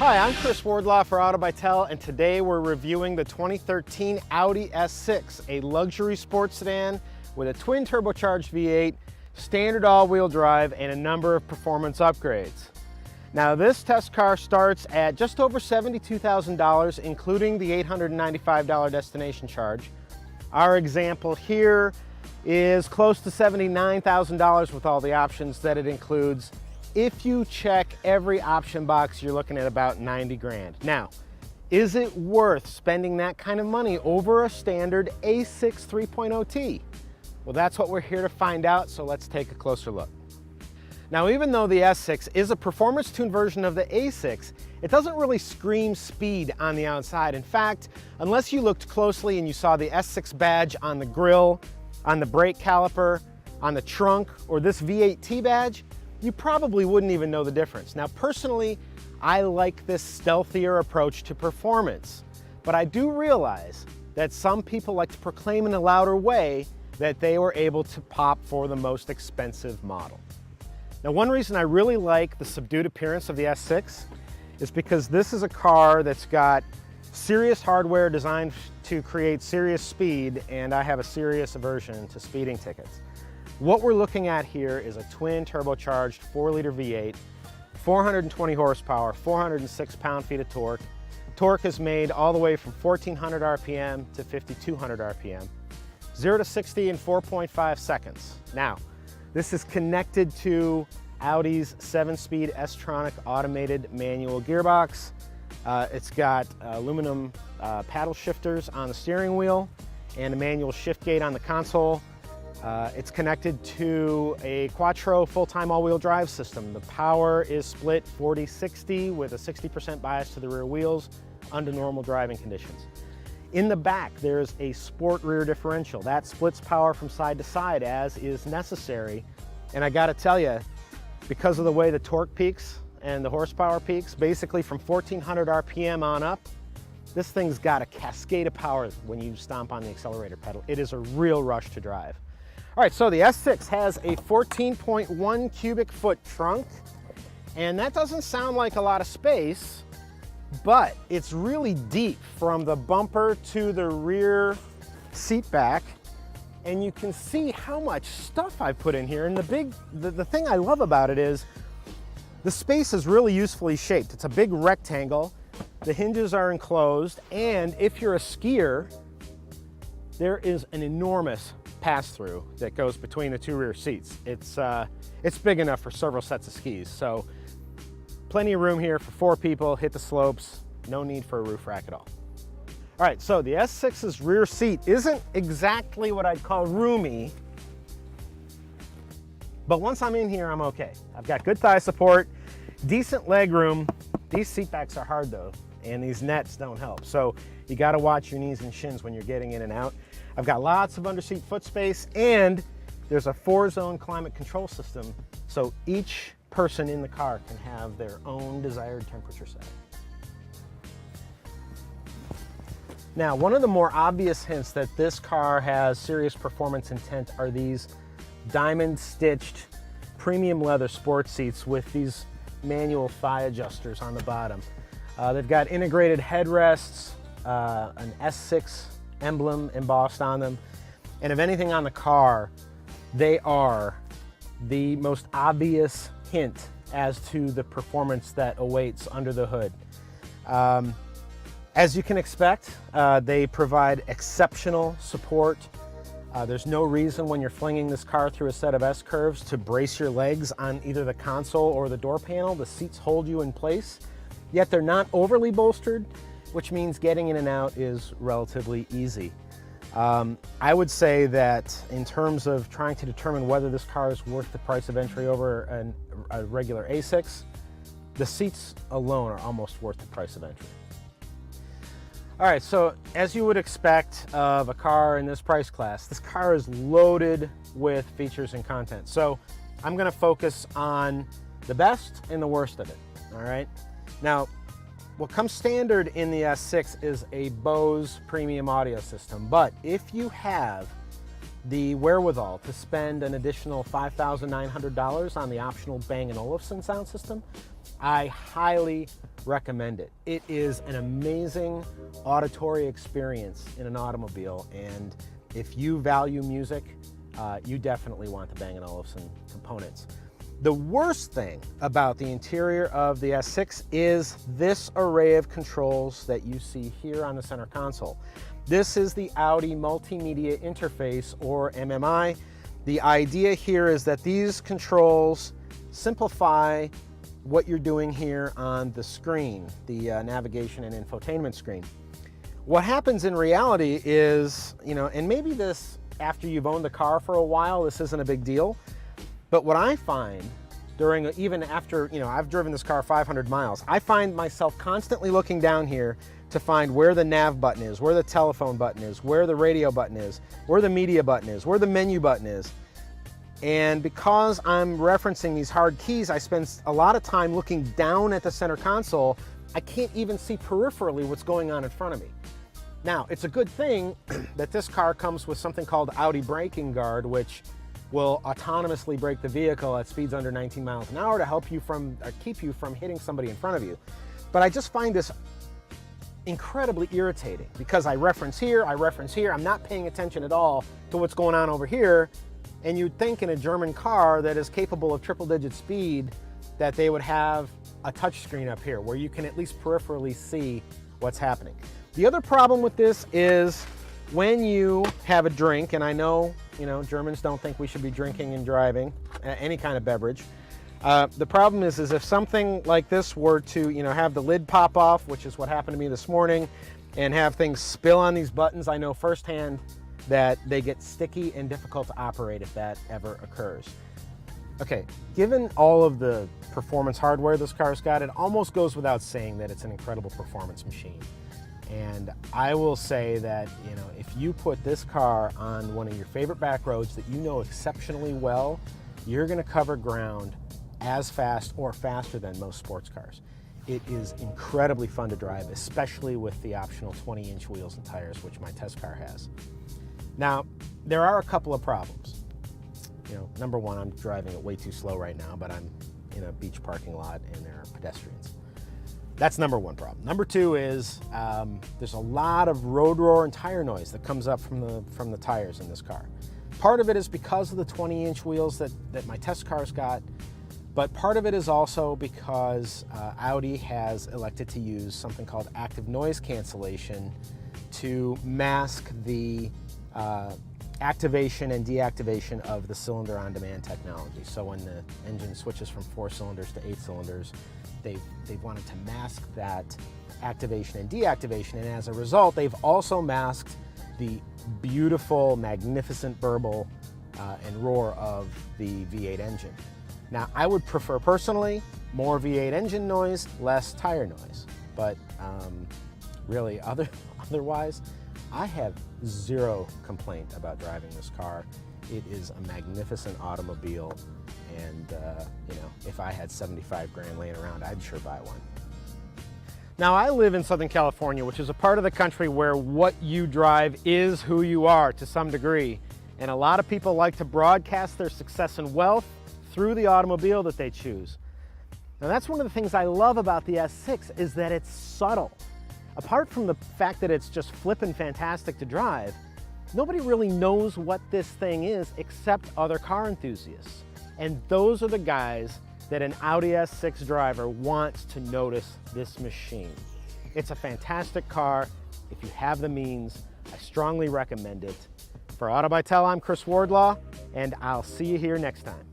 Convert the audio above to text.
Hi, I'm Chris Wardlaw for Auto by Tel, and today we're reviewing the 2013 Audi S6, a luxury sports sedan with a twin turbocharged V8, standard all-wheel drive, and a number of performance upgrades. Now this test car starts at just over $72,000, including the $895 destination charge. Our example here is close to $79,000 with all the options that it includes. If you check every option box, you're looking at about 90 grand. Now, is it worth spending that kind of money over a standard A6 3.0T? Well, that's what we're here to find out, so let's take a closer look. Now, even though the S6 is a performance-tuned version of the A6, it doesn't really scream speed on the outside. In fact, unless you looked closely and you saw the S6 badge on the grille, on the brake caliper, on the trunk, or this V8T badge, you probably wouldn't even know the difference. Now, personally, I like this stealthier approach to performance, but I do realize that some people like to proclaim in a louder way that they were able to pop for the most expensive model. Now, one reason I really like the subdued appearance of the S6 is because this is a car that's got serious hardware designed to create serious speed, and I have a serious aversion to speeding tickets. What we're looking at here is a twin turbocharged 4-liter V8, 420 horsepower, 406 pound-feet of torque. Torque is made all the way from 1400 RPM to 5200 RPM. 0 to 60 in 4.5 seconds. Now, this is connected to Audi's 7-speed S-tronic automated manual gearbox. It's got aluminum paddle shifters on the steering wheel and a manual shift gate on the console. It's connected to a Quattro full-time all-wheel drive system. The power is split 40-60 with a 60% bias to the rear wheels under normal driving conditions. In the back, there's a sport rear differential. That splits power from side to side as is necessary. And I gotta tell you, because of the way the torque peaks and the horsepower peaks, basically from 1400 RPM on up, this thing's got a cascade of power when you stomp on the accelerator pedal. It is a real rush to drive. All right, so the S6 has a 14.1 cubic foot trunk, and that doesn't sound like a lot of space, but it's really deep from the bumper to the rear seat back, and you can see how much stuff I put in here. And the thing I love about it is the space is really usefully shaped. It's a big rectangle, the hinges are enclosed, and if you're a skier, there is an enormous pass-through that goes between the two rear seats. It's big enough for several sets of skis, so plenty of room here for 4 people, hit the slopes, no need for a roof rack at all. All right, so the S6's rear seat isn't exactly what I'd call roomy, but once I'm in here, I'm okay. I've got good thigh support, decent leg room. These seat backs are hard though, and these nets don't help. So you gotta watch your knees and shins when you're getting in and out. I've got lots of underseat foot space, and there's a 4-zone climate control system, so each person in the car can have their own desired temperature setting. Now, one of the more obvious hints that this car has serious performance intent are these diamond-stitched premium leather sports seats with these manual thigh adjusters on the bottom. They've got integrated headrests, an S6 emblem embossed on them, and if anything on the car, they are the most obvious hint as to the performance that awaits under the hood. As you can expect, they provide exceptional support. There's no reason when you're flinging this car through a set of S-curves to brace your legs on either the console or the door panel. The seats hold you in place, yet they're not overly bolstered, which means getting in and out is relatively easy. I would say that in terms of trying to determine whether this car is worth the price of entry over a regular A6, the seats alone are almost worth the price of entry. All right, so as you would expect of a car in this price class, this car is loaded with features and content. So I'm gonna focus on the best and the worst of it, all right? Now, what comes standard in the S6 is a Bose premium audio system, but if you have the wherewithal to spend an additional $5,900 on the optional Bang & Olufsen sound system, I highly recommend it. It is an amazing auditory experience in an automobile, and if you value music, you definitely want the Bang & Olufsen components. The worst thing about the interior of the S6 is this array of controls that you see here on the center console. This is the Audi Multimedia Interface, or MMI. The idea here is that these controls simplify what you're doing here on the screen, the navigation and infotainment screen. What happens in reality is, and maybe this, after you've owned the car for a while, this isn't a big deal, but what I find even after, I've driven this car 500 miles, I find myself constantly looking down here to find where the nav button is, where the telephone button is, where the radio button is, where the media button is, where the menu button is. And because I'm referencing these hard keys, I spend a lot of time looking down at the center console. I can't even see peripherally what's going on in front of me. Now, it's a good thing that this car comes with something called Audi Braking Guard, which will autonomously brake the vehicle at speeds under 19 miles an hour to help you keep you from hitting somebody in front of you. But I just find this incredibly irritating because I reference here, I'm not paying attention at all to what's going on over here. And you'd think in a German car that is capable of triple-digit speed that they would have a touchscreen up here where you can at least peripherally see what's happening. The other problem with this is when you have a drink, and I know, Germans don't think we should be drinking and driving any kind of beverage. The problem is if something like this were to, have the lid pop off, which is what happened to me this morning, and have things spill on these buttons, I know firsthand that they get sticky and difficult to operate if that ever occurs. Okay, given all of the performance hardware this car's got, it almost goes without saying that it's an incredible performance machine. And I will say that, if you put this car on one of your favorite back roads that you know exceptionally well, you're going to cover ground as fast or faster than most sports cars. It is incredibly fun to drive, especially with the optional 20-inch wheels and tires, which my test car has. Now, there are a couple of problems. Number one, I'm driving it way too slow right now, but I'm in a beach parking lot and there are pedestrians. That's number one problem. Number two is there's a lot of road roar and tire noise that comes up from the tires in this car. Part of it is because of the 20-inch wheels that my test car's got, but part of it is also because Audi has elected to use something called active noise cancellation to mask the activation and deactivation of the cylinder on demand technology. So when the engine switches from 4 cylinders to 8 cylinders, they've wanted to mask that activation and deactivation, and as a result, they've also masked the beautiful, magnificent burble and roar of the V8 engine. Now, I would prefer personally more V8 engine noise, less tire noise, but really otherwise, I have zero complaint about driving this car. It is a magnificent automobile, and if I had 75 grand laying around, I'd sure buy one. Now, I live in Southern California, which is a part of the country where what you drive is who you are to some degree, and a lot of people like to broadcast their success and wealth through the automobile that they choose. Now, that's one of the things I love about the S6 is that it's subtle. Apart from the fact that it's just flippin' fantastic to drive, nobody really knows what this thing is except other car enthusiasts. And those are the guys that an Audi S6 driver wants to notice this machine. It's a fantastic car. If you have the means, I strongly recommend it. For Auto by Tel, I'm Chris Wardlaw, and I'll see you here next time.